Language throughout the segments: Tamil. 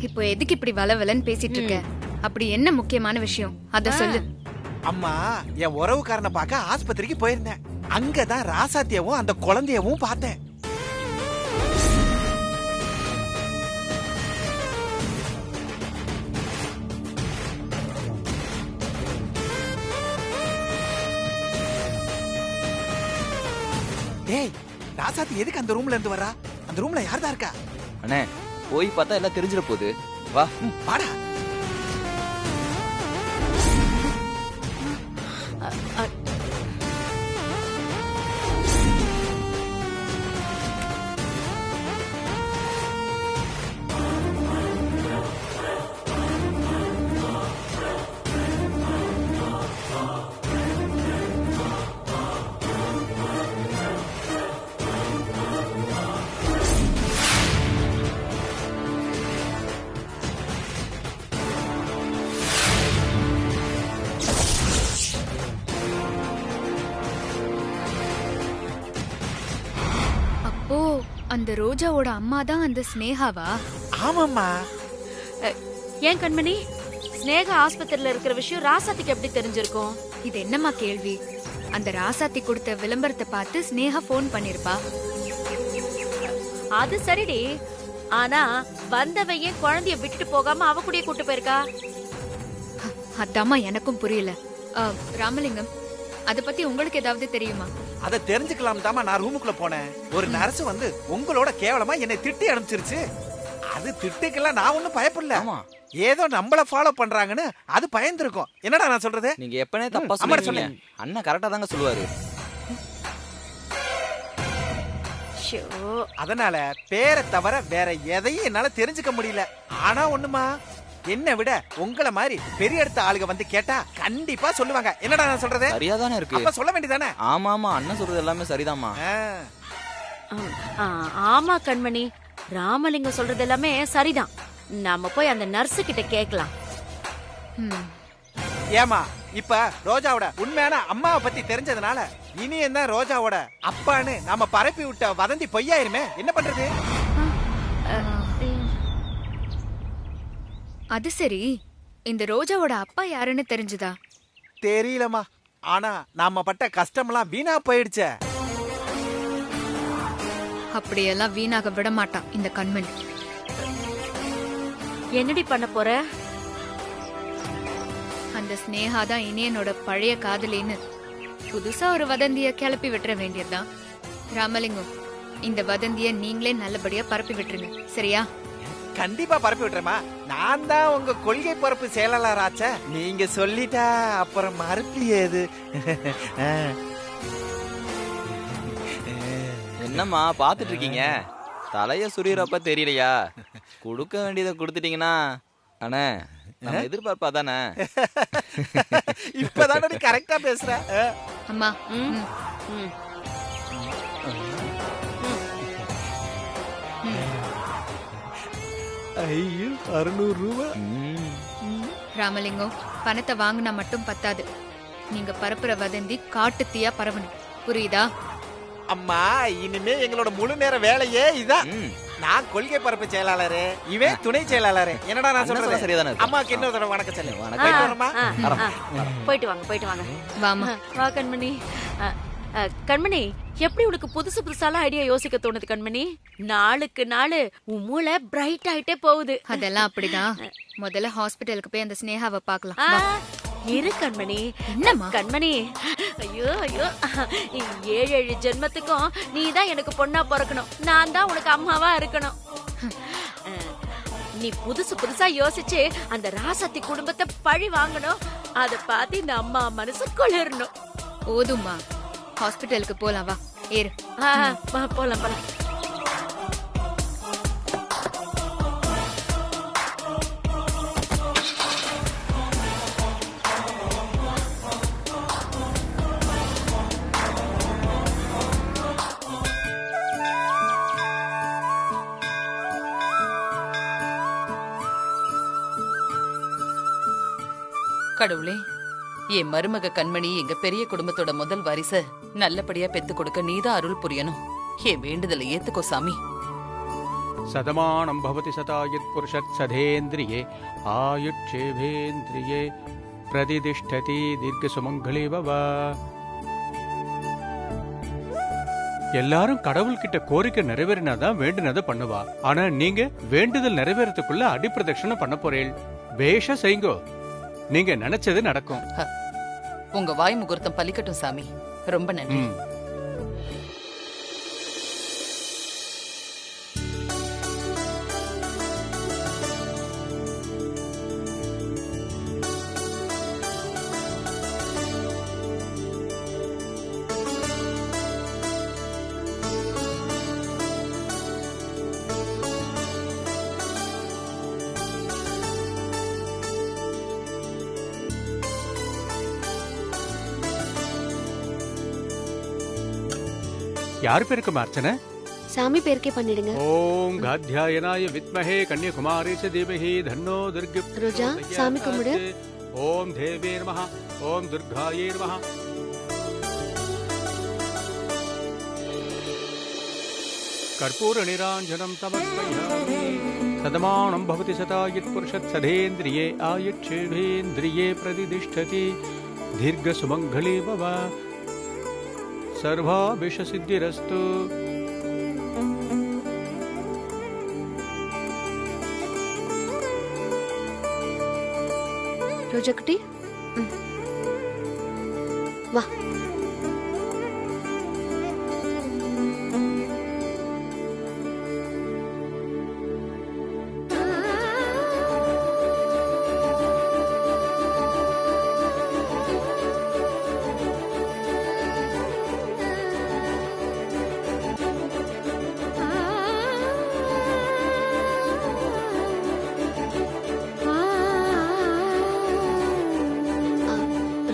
இப்போ எதுக்கு இப்படி வளவலன்னு பேசிட்டு இருக்க? அப்படி என்ன முக்கியமான விஷயம் அத சொல்லு. அம்மா, என் உறவுக்காரனை பார்க்க ஆஸ்பத்திரிக்கு போயிருந்தேன். அங்கதான் ராசாத்தியவும் அந்த குழந்தையவும் பார்த்தேன். டேய், ராசாத்தி எதுக்கு அந்த ரூம்ல இருந்து வரா? அந்த ரூம்ல யார் தான் இருக்கா? அண்ணே, போய் பார்த்தா எல்லாம் தெரிஞ்சிட போகுது. வா. வாடா. ஓ, அந்த ரோஜாவோட அம்மா தான் அந்த ஸ்னேகாவா? ஆமாம்மா. ஏன் கண்மணி, ஸ்னேகா ஆஸ்பத்திரியில இருக்கிற விஷயம் ராசாத்திக்கு எப்படி தெரிஞ்சிருக்கும்? இது என்னம்மா கேள்வி? அந்த ராசாத்தி கொடுத்த விளம்பரத்தை பார்த்து ஸ்னேகா போன் பண்ணிருப்பா. அது சரிடி, ஆனா வந்தவையே குழந்தைய விட்டுட்டு போகாம அவ கூடயே கூட்டு போயிருக்கா. அதாம்மா எனக்கும் புரியல. ராமலிங்கம், அத பத்தி உங்களுக்கு ஏதாவது தெரியுமா? அதை தெரிஞ்சுக்கலாம் தாமா நான் ரூமுக்குள்ள போனேன். ஒரு நர்ஸ் வந்து உங்களோட கேவலமா என்னை திட்டி அனுப்பிச்சிருச்சு. அது திட்டுக்கெல்லாம் நான் ஒண்ணும் பயப்படல. ஏதோ நம்மள ஃபாலோ பண்றாங்கன்னு அது பயந்துருக்கும். என்னடா நான் சொல்றது? நீங்க எப்பனே தப்பா சொல்றீங்க. அண்ணா கரெக்டா தாங்க சொல்லுவாரு. அதனால பேரை தவிர வேற எதையும் என்னால தெரிஞ்சுக்க முடியல. ஆனா ஒண்ணுமா, என்ன விட உங்களை மாதிரி பெரிய இடத்த ஆளுங்க வந்து கேட்டா கண்டிப்பா சொல்லுவாங்க. என்னடா நான் சொல்றது? சரியாதானே இருக்கு. அப்ப சொல்ல வேண்டியதானே? ஆமா ஆமா, அண்ணன் சொல்றது எல்லாமே சரிதாம்மா. ஆமா கண்மணி, ராமலிங்கம் சொல்றது எல்லாமே சரிதான். நாம போய் அந்த நர்ஸ் கிட்ட கேக்கலாம். ஏமா, இப்ப ரோஜாவோட உண்மையான அம்மாவை பத்தி தெரிஞ்சதுனால இனி என்ன ரோஜாவோட அப்பான்னு நாம பரப்பி விட்ட வதந்தி பொய்யாயிருமே. என்ன பண்றது? அது சரி, இந்த ரோஜாவோட அப்பா யாருன்னு தெரிஞ்சுதா? தெரியலமா. ஆனா நாம பட்ட கஷ்டம்லாம் வீணா போயிடுச்சே. அப்படியெல்லாம் வீணாக விட மாட்டான் இந்த கண்மணி. என்னடி பண்ண போற? அந்த ஸ்னேகா தான் இனியனோட பழைய காதலின்னு புதுசா ஒரு வதந்திய கிளப்பி விட்டுற வேண்டியதுதான். ராமலிங்கம், இந்த வதந்திய நீங்களே நல்லபடியா பரப்பி விட்டுருங்க, சரியா? கண்டிப்பா பரப்பி விட்டுறேமா. நான் தான் உங்க கொள்கை பரப்பு செயலாளராச்ச. நீங்க சொல்லிட்டா அப்புறம் மறுப்பு ஏது? என்னம்மா பாத்துட்டு இருக்கீங்க? தலைய சுரியறப்ப தெரியலையா? கொடுக்க வேண்டியதை கொடுத்துட்டீங்கன்னா அண்ணே நம்ம எதிர்பார்ப்பா தானே. இப்பதானே நீ கரெக்டா பேசுற. அம்மா, ஐயோ, 600 ரூபாய். ராமலிங்கம், பணத்தை வாங்கினா மட்டும் பத்தாது. நீங்க பரப்புற வதந்தி காட்டு தீயா பரவணும், புரியுதா? அம்மா, இனிமே எங்களோட முழு நேர வேலையே இதான். நான் கொள்கை பரப்பு செயலாளரு, இவன் துணை செயலாளரு. என்னடா நான் சொல்றது சரியாதானே? அம்மாக்கு இன்னொரு தடவை வணக்கம் சொல்லு. போயிட்டு வாங்க, போயிட்டு வாங்க. வாமா. வா கண்மணி. கண்மணி, எப்படி உனக்கு புதுசு புதுசால ஐடியா யோசிக்க தோணுது கண்மணி? நாளுக்கு நாளு உன் மூளை பிரைட் ஆயிட்டே போகுது. அதெல்லாம் அப்படிதான். முதல்ல ஹாஸ்பிட்டலுக்கு போய் அந்த ஸ்னேகாவை பார்க்கலாம். இரு கண்மணி. என்னம்மா கண்மணி, ஐயோ ஐயோ, 7 ஜென்மத்துக்கும் நீ தான் எனக்கு பொண்ணா பிறக்கணும். நான் தான் உனக்கு அம்மாவா இருக்கணும். நீ புதுசு புதுசா யோசிச்சு அந்த ராசாத்தி குடும்பத்தை பழி வாங்கணும். அத பார்த்து இந்த அம்மா மனசு குளிரணும். போதும்மா, ஹாஸ்பிட்டலுக்கு போலாம், வா ஏறு. போலாம் போலாம். கடவுளே, என் மருமக கண்மணி எங்க பெரிய குடும்பத்தோட முதல் வாரிச நல்லபடியா பெத்து கொடுக்க நீதான் அருள் புரியணும். என் வேண்டுதலை ஏத்துக்கோ சாமி. சதமானம் பவதி சதாயுத் புருஷத் சதேந்திரியே ஆயுட்சேவேந்திரியே பிரதிதிஷ்டதி தீர்க்க சுமங்கலி பவ. எல்லாரும் கடவுள்கிட்ட கோரிக்கை நிறைவேறினாதான் வேண்டுனதை பண்ணுவா. ஆனா நீங்க வேண்டுதல் நிறைவேறதுக்குள்ள அடிப்பிரதட்சணை பண்ண போறேன். பேஷ செய்ங்கோ, நீங்க நினைச்சது நடக்கும். உங்க வாய் முகூர்த்தம் பலிக்கட்டும் சாமி. ரொம்ப நன்றி. யார் பேருக்கு அர்ச்சனை? சாமி பேருக்கே பண்ணிடுங்க. ஓம் காத்யாயனாய வித்மஹே கன்யகுமாரி ச தீமஹி தன்னோ துர்கா. ரோஜா, சாமி கும்பிடு. ஓம் தேவே நமஹ, ஓம் துர்காயே நமஹ. கற்பூர நிராஞ்சனம் சமர்ப்பயாமி. சதமானம் பவதி சதாயுத் புருஷத் சதேந்திரியே ஆயுட்சேவேந்திரியே பிரதிதிஷ்டதி தீர்க்க சுமங்கலி பவ. சர்வாபிஷசித்திரஸ்து. ரோஜா குட்டி, வா.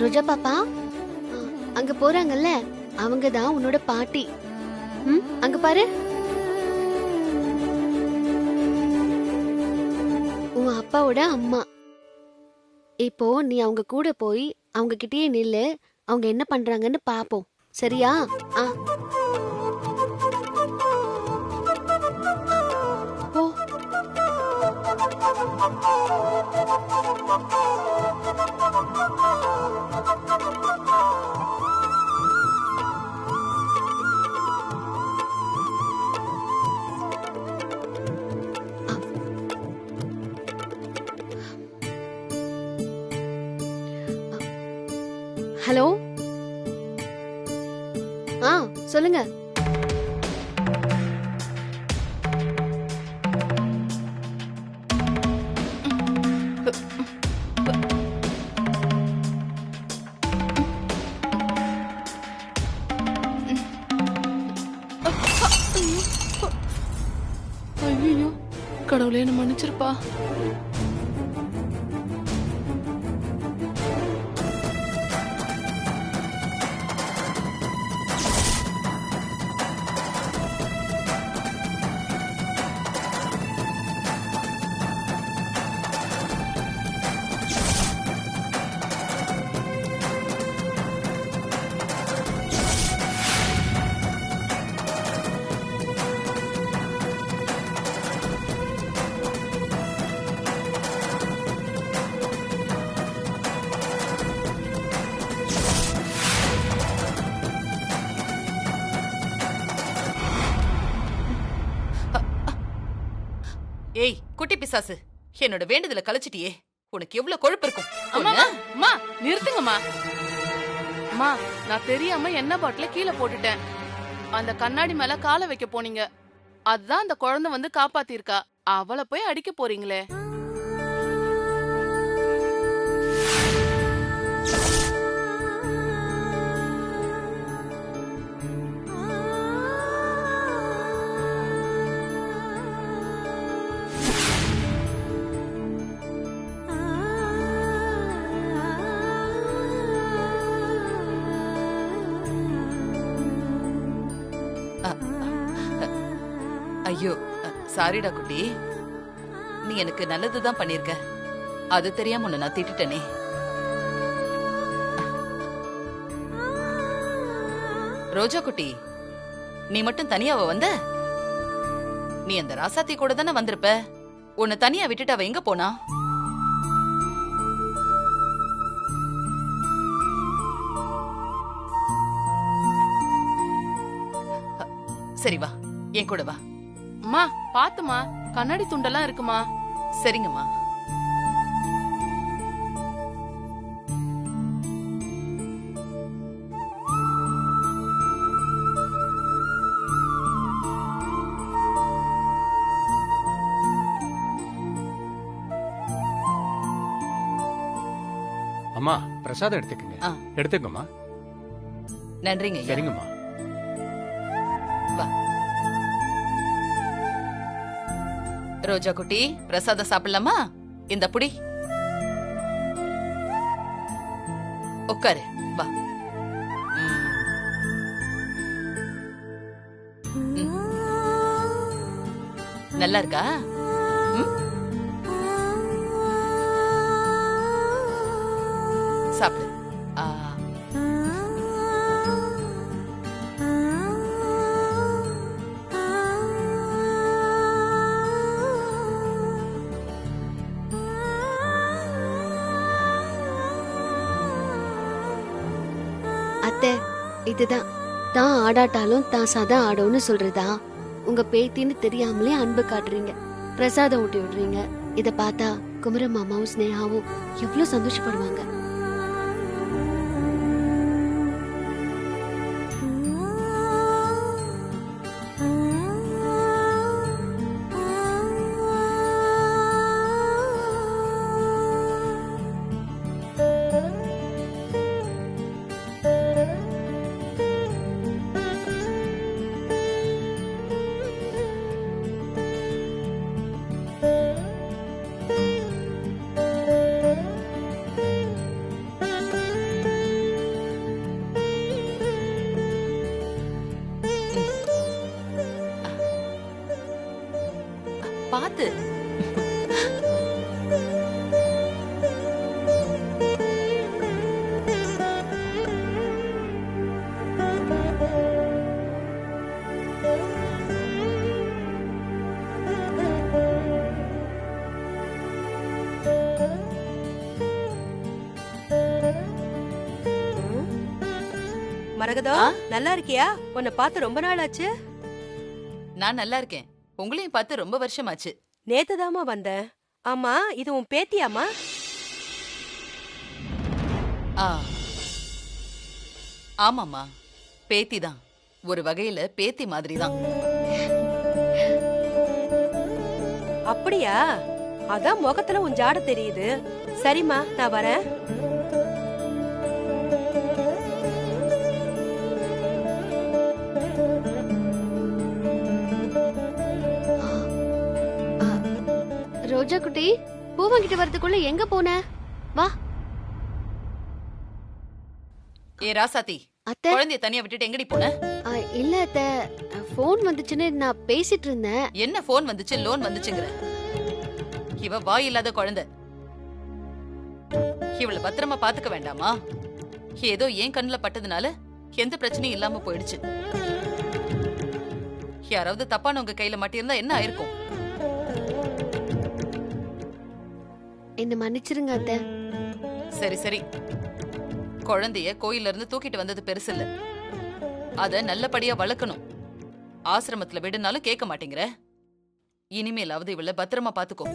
ரோஜா பாப்பா, அங்க போறாங்கல்ல, அவங்க தான் உன்னோட பாட்டி. அங்க பாரு, உன் அப்பாவோட அம்மா. இப்போ நீ அவங்க கூட போய் அவங்க கிட்டயே நில்லு, அவங்க என்ன பண்றாங்கன்னு பாப்போம். சரியா? போ. ஹலோ, சொல்லுங்க. ஐயோ, கடவுளே என்ன மன்னிச்சிருப்பா. ஏய் குட்டி பிசாசு, என்னோட வேண்டுதல கலைச்சிட்டியே. உனக்கு எவ்வளவு கொழுப்பு இருக்கும். அம்மா நிறுத்துங்கம்மா. அம்மா, நான் தெரியாம எண்ணெய் பாட்டில கீழே போட்டுட்டேன். அந்த கண்ணாடி மேல காலை வைக்க போனீங்க, அதுதான் அந்த குழந்தை வந்து காப்பாத்திருக்கா. அவளை போய் அடிக்க போறீங்களே. ஐயோ சாரிடா குட்டி, நீ எனக்கு நல்லதுதான் பண்ணிருக்க. அது தெரியாம உன்னை நான் திட்டனே. ரோஜா குட்டி, நீ மட்டும் தனியாவ வந்த? நீ அந்த ராசாத்தி கூட தானே வந்திருப்ப. உன்னை தனியா விட்டுட்டு அவ எங்க போனா? சரி வா, என் கூட வா. அம்மா பாத்துமா, கண்ணாடி துண்டெல்லாம் இருக்குமா? சரிங்கம்மா. அம்மா பிரசாதம் எடுத்துக்கங்க. ஆ. எடுத்துக்கம்மா. நன்றிங்க ஐயா. சரிங்கம்மா. வா ரோஜா குட்டி, பிரசாதம் சாப்பிடலாமா? இந்த புடி. உட்காரு. வா. நல்லா இருக்கா? சாப்பிடு. அத்தை, இதுதான் தான் ஆடாட்டாலும் தான் சதா ஆடோன்னு சொல்றதா? உங்க பேத்தின்னு தெரியாமலே அன்பு காட்டுறீங்க, பிரசாதம் ஊட்டி விடுறீங்க. இத பார்த்தா குமர மாமாவும் ஸ்னேகாவும் எவ்வளவு சந்தோஷப்படுவாங்க. பாத்து. மரகதம், நல்லா இருக்கியா? உன்னை பார்த்து ரொம்ப நாள் ஆச்சு. நான் நல்லா இருக்கேன். உங்களையும் பார்த்து ரொம்ப வருஷமாச்சு. நேத்துதாமா வந்தேன். ஆமா, இது உன் பேத்தியாமா? ஆமாமா, பேத்தி தான். ஒரு வகையில பேத்தி மாதிரி தான். அப்படியா? அதான் முகத்துல உன் ஜாட தெரியுது. சரிம்மா, நான் வரேன். ரோஜா குட்டி, பூ வாங்கிட்டு வரதுக்குள்ள எங்க போன? வா. ஏ ராசாத்தி, அத்தை, குழந்தைய தனியா விட்டுட்டு எங்கடி போன? இல்ல அத்தை, போன் வந்துச்சுன்னு நான் பேசிட்டு இருந்தேன். என்ன போன் வந்துச்சு, லோன் வந்துச்சுங்கிற? இவ வாய் இல்லாத குழந்தை. இவளை பத்திரமா பாத்துக்க வேண்டாமா? ஏதோ ஏன் கண்ணுல பட்டதுனால எந்த பிரச்சனையும் இல்லாம போயிடுச்சு. யாராவது தப்பானவங்க கையில மாட்டியிருந்தா என்ன ஆயிருக்கும்? என்ன மன்னிச்சிருங்க அத்தை. சரி சரி, குழந்தைய கோயில்ல இருந்து தூக்கிட்டு வந்தது பெருசு இல்ல. அத நல்லபடியா வளர்க்கணும். ஆசிரமத்துல விடுனாலும் கேட்க மாட்டேங்கிற. இனிமேலாவது இவள பத்திரமா பாத்துக்கோ.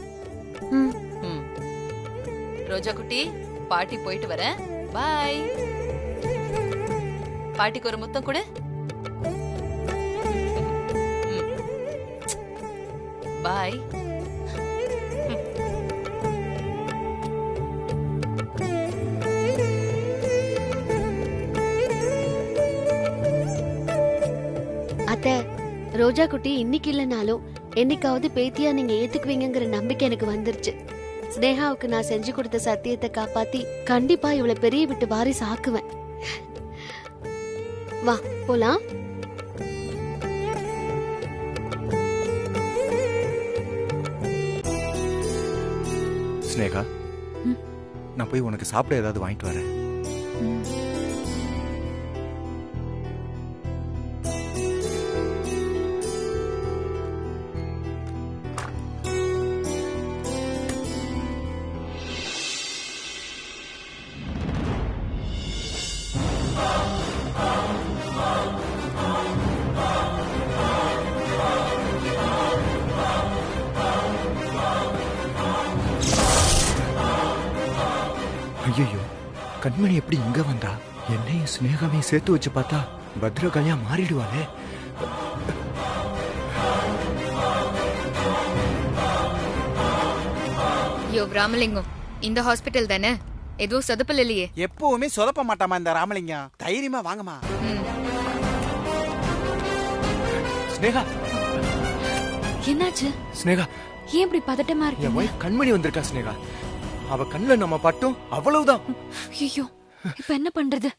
ரோஜா குட்டி, பாட்டி போயிட்டு வரேன். பாய். பாட்டிக்கு ஒரு முத்தம் கொடு. பாய். அத்தை, ரோஜா குட்டி இன்னைக்கு இல்லைனாலும் என்னைக்காவது பேத்தியா நீங்க ஏத்துக்குவீங்கிற நம்பிக்கை எனக்கு வந்துருச்சு. ஸ்னேகாவுக்கு நான் செஞ்சு கொடுத்த சத்தியத்தை காப்பாத்தி கண்டிப்பா இவ்வளவு பெரிய விட்டு வாரிசு ஆக்குவேன். வா போலாம். ஸ்னேகா, நான் போய் உனக்கு சாப்பிட ஏதாவது வாங்கிட்டு வரேன். ஐயோ, கண்மணி எப்படி இங்க வந்தா? என்னையும் ஸ்னேகாவையும் சேர்த்து வச்சு பார்த்தா பத்ரகாளியா மாறிடுவாளே. யோ ராமலிங்கம், இந்த ஹாஸ்பிட்டல் தானே? எதுவும் சொதப்பல் இல்லையே? எப்பவுமே சொதப்ப மாட்டாமா இந்த ராமலிங்கம். தைரியமா வாங்கம்மா. ஸ்னேகா, என்னாச்சு? ஸ்னேகா, ஏன் இப்படி பதட்டமா என் இருக்கு? ஒய்ஃப் கண்மணி வந்திருக்கா ஸ்னேகா. அவ கண்ணுல நம்ம பட்டும் அவ்வளவுதான். ஐயோ, இப்ப என்ன பண்றது?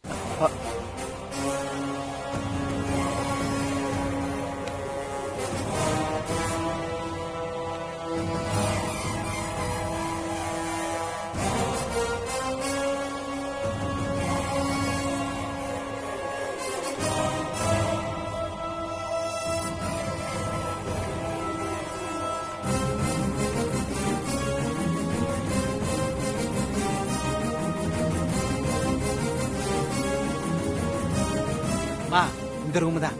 இந்த ரூம் தான்.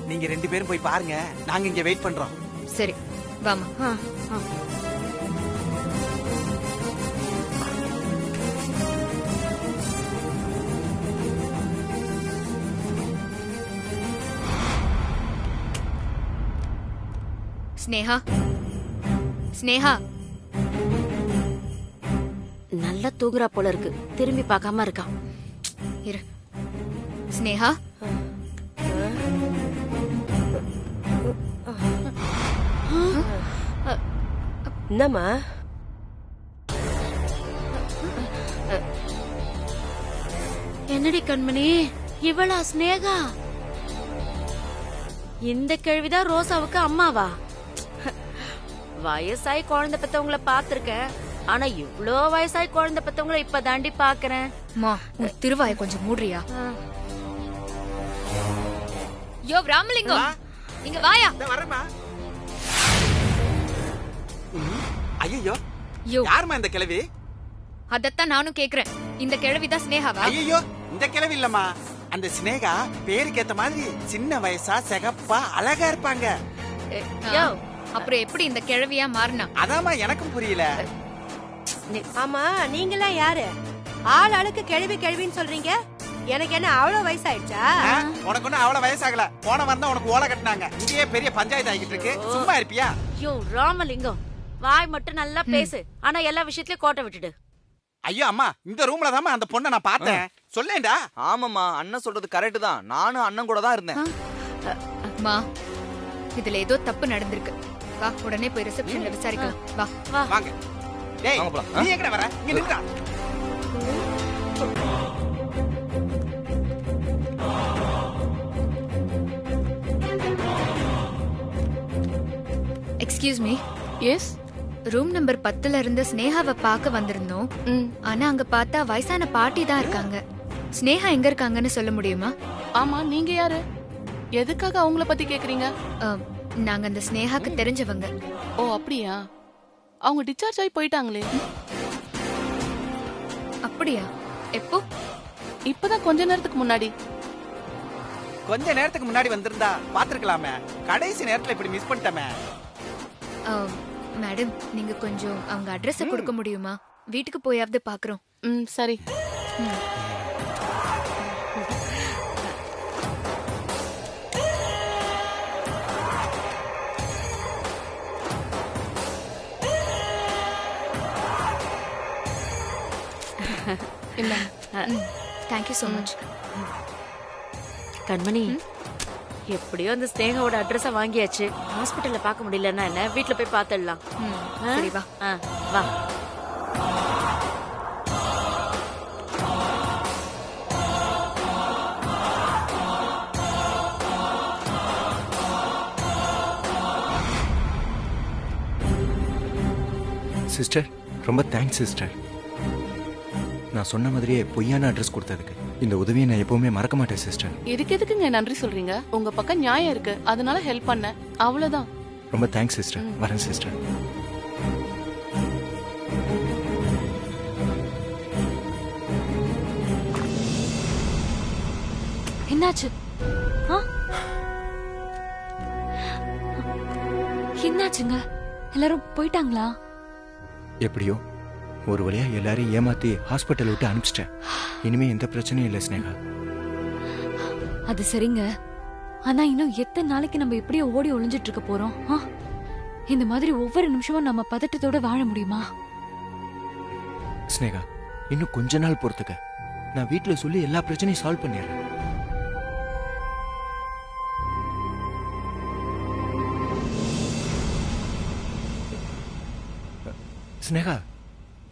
நீங்க 2 பேரும் போய் பாருங்க, நாங்க இங்க வெயிட் பண்றோம். சரி வாமா. ஸ்னேகா, ஸ்னேகா. நல்லா தூங்குறா போல இருக்கு, திரும்பி பார்க்காம இருக்கா. இரு ஸ்னேகா. என்னம்மா? என்னடி கண்மணி, இவளா ஸ்னேகா? இந்த கேள்விதான் ரோசாவுக்கு அம்மாவா? வயசாய் குழந்தை பெத்தவங்கள பாத்திருக்கேன், ஆனா இவ்ளோ வயசாய் குழந்தை பெத்தவங்கள இப்ப தாண்டி பாக்குறேன். உன் திருவாய கொஞ்சம் மூடுறியா? யோ ராமலிங்கம், இங்க வாயா. வரமா. ஐயோ, யோ யாருமா இந்த கிழவி? அதத்தான் நானும் கேக்குறேன். இந்த கிழவிதான் ஸ்னேகாவா? ஐயோ, இந்த கிழவி இல்லம்மா. அந்த ஸ்னேகா பேருக்கு ஏத்த மாதிரி சின்ன வயசா சிகப்பா அழகா இருப்பாங்க. யோ, அப்புறம் எப்படி இந்த கிழவியா மாறினா? அதாமா எனக்கும் புரியல. ஆமா, நீங்களாம் யாரு? ஆள் ஆளுக்கு கிழவி கிழவின்னு சொல்றீங்க. எனக்கு என்ன அவ்வளவு வயசாயிடுச்சா? உனக்கு ஒன்னும் அவ்வளவு வயசாகல. போன வாரம் உனக்கு ஓலை கட்டினாங்க. இங்கேயே பெரிய பஞ்சாயத்து ஆகிட்டு இருக்கு. சும்மா இருப்பியா? யோ ராமலிங்கம், வாய் மட்டும் நல்லா பேசு, ஆனா எல்லா விஷயத்திலயும் கோட்டை விட்டுடு. ஐயோ அம்மா, இந்த ரூம்ல தாமா அந்த பொண்ணை நான் பார்த்தேன். சொல்லேன்டா. ஆமாம்மா, அண்ணன் சொல்றது கரெக்ட் தான். நானும் அண்ணன் கூட தான் இருந்தேன். மா, இதுல ஏதோ தப்பு நடந்திருக்கு. வா, உடனே போய் ரிசப்ஷன்ல விசாரிக்கலாம். வா வாங்க. டேய், நீ எங்கடா வர? இங்க நில்லுடா. Excuse me. Yes. Room number 10ல இருந்து ஸ்னேகாவை பார்க்க வந்திருந்தோம். ஆனா அங்க பார்த்தா வயசான பாட்டி தான் இருக்காங்க. ஸ்னேகா எங்க இருக்காங்கன்னு சொல்ல முடியுமா? ஆமா, நீங்க யாரு? எதுக்காக அவங்கள பத்தி கேக்குறீங்க? நாங்க அந்த ஸ்னேகாக்கு தெரிஞ்சவங்க. ஓ அப்படியா? அவங்க டிஸ்சார்ஜ் ஆகி போயிட்டாங்களே. அப்படியா? எப்போ? இப்பதான் கொஞ்ச நேரத்துக்கு முன்னாடி. கொஞ்ச நேரத்துக்கு முன்னாடி வந்திருந்தா பாத்துருக்கலாமே. கடைசி நேரத்துல இப்படி மிஸ் பண்ணிட்டமே. மேடம், நீங்க கொஞ்சம் அவங்க அட்ரஸ் கொடுக்க முடியுமா? வீட்டுக்கு போயாவது பாக்குறோம். சரி. இல்ல, தேங்க்யூ சோ மச். கண்மணி, எப்படியோ அந்த ஸ்னேகாவோட அட்ரஸ வாங்கியாச்சு. ஹாஸ்பிட்டல்ல பார்க்க முடியலன்னா என்ன, வீட்ல போய் பார்த்துடலாம். சரி வா. வா. சிஸ்டர், ரொம்ப தேங்க்ஸ் சிஸ்டர். நான் சொன்ன மாதிரியே பொய்யான அட்ரஸ் கொடுத்ததுக்கு. இந்த உதவியை நான் எப்பவுமே மறக்க மாட்டேன் சிஸ்டர். இதுக்கு எதுக்குங்க நன்றி சொல்றீங்க? உங்க பக்கம் நியாயம் இருக்கு, அதனால ஹெல்ப் பண்ண, அவ்வளவுதான். ரொம்ப தேங்க்ஸ் சிஸ்டர். வரேன் சிஸ்டர். என்னாச்சு? என்னாச்சுங்க? எல்லாரும் போயிட்டாங்களா? எப்படியோ ஒரு வழியா எல்லாரையும் ஏமாத்தி ஹாஸ்பிட்டல் விட்டு அனுப்பிச்சிட்டேன். இனிமே எந்த பிரச்சனையும் இல்லை ஸ்னேகா. அது சரிங்க. ஆனா இன்னும் எத்தனை நாளைக்கு நம்ம இப்படியே ஓடி ஒளிஞ்சிட்டு இருக்க போறோம்? இந்த மாதிரி ஒவ்வொரு நிமிஷமும் நம்ம பதட்டத்தோட வாழ முடியுமா? ஸ்னேகா, இன்னும் கொஞ்ச நாள் பொறுத்துக்க. நான் வீட்டுல சொல்லி எல்லா பிரச்சனையும் சால்வ் பண்ணிடுறேன். ஸ்னேகா,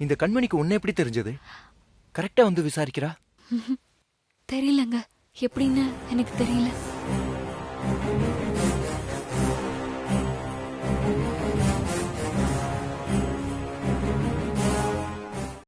இந்த கண்மணிக்கு உன்னை எப்படி தெரிஞ்சது? கரெக்டா வந்து விசாரிக்கிறா. தெரியலங்க, எப்படின்னு எனக்கு தெரியல.